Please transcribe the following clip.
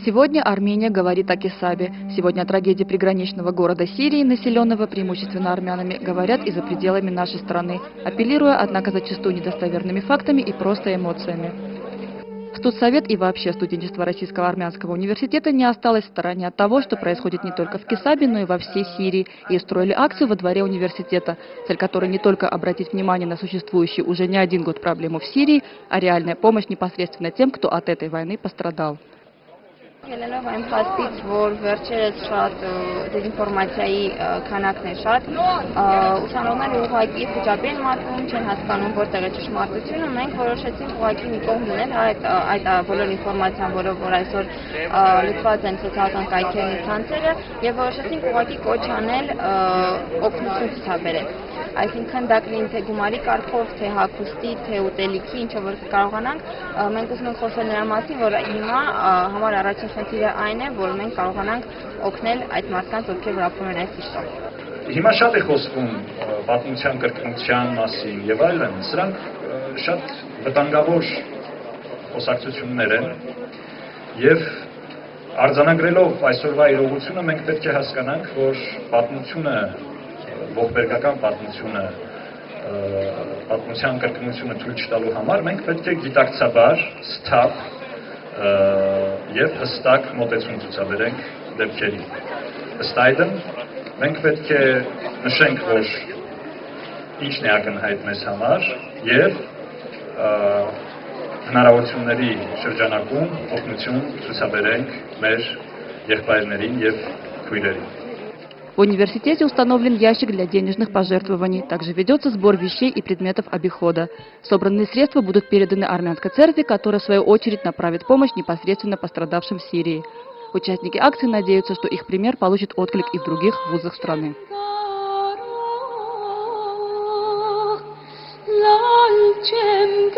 Сегодня Армения говорит о Кесабе. Сегодня о трагедии приграничного города Сирии, населенного преимущественно армянами, говорят и за пределами нашей страны, апеллируя, однако, зачастую недостоверными фактами и просто эмоциями. Студсовет и вообще студенчество Российского армянского университета не осталось в стороне от того, что происходит не только в Кесабе, но и во всей Сирии, и устроили акцию во дворе университета, цель которой не только обратить внимание на существующую уже не один год проблему в Сирии, а реальная помощь непосредственно тем, кто от этой войны пострадал. Ելնելով այն փաստից, որ վերջերս շատ դեզինֆորմացիայի քանակն է շատ, ուսանողները ուղղակի խոճապի են մատնում, չեն հասկանում որտեղ է ճշմարտությունը, մենք որոշեցինք ուղղակի մի կողմ մնել այդ բոլոր ինֆորմացիան, որով որ այսօր լքված են սոցիալական կայքերն ու ցանցերը, եւ որոշեցինք ուղղակի կոչ անել օգնություն ցուցաբերել։ Այսինքն դա կլինի թե գումարի կարգով, թե հագուստի, թե ուտելիքի, ինչ որ կարողանանք, մենք ուզում ենք խոսել նրա մասին, որ հիմա համար առաջին խնդիրը այն է, որ մենք կարողանանք օգնել այդ մարդկանց, ովքեր ապրում են այս ճիշտով։ Հիմա շատ է խոսվում պատմության կրկնության մասին եւ այլն, սրանք շատ վտանգավոր խոսակցություններ են եւ արձանագրելով այսօրվա իրողությունը մենք պետք է հասկանանք, որ պատմությունը ողբերգական պատմության կրկնությունը թույլ չտալու համար մենք պետք է գիտակցաբար, սթափ եւ հստակ մոտեցում ցուցաբերենք դեպքերին։ Ըստ այդմ մենք պետք է նշենք, որ ինչն է ակնհայտ մեզ համար եւ հնարավորությունների շրջանակում օգնություն ցուցաբերենք մեր եղբայրներին եւ քույրերին։ В университете установлен ящик для денежных пожертвований. Также ведется сбор вещей и предметов обихода. Собранные средства будут переданы армянской церкви, которая в свою очередь направит помощь непосредственно пострадавшим в Сирии. Участники акции надеются, что их пример получит отклик и в других вузах страны. Lal cem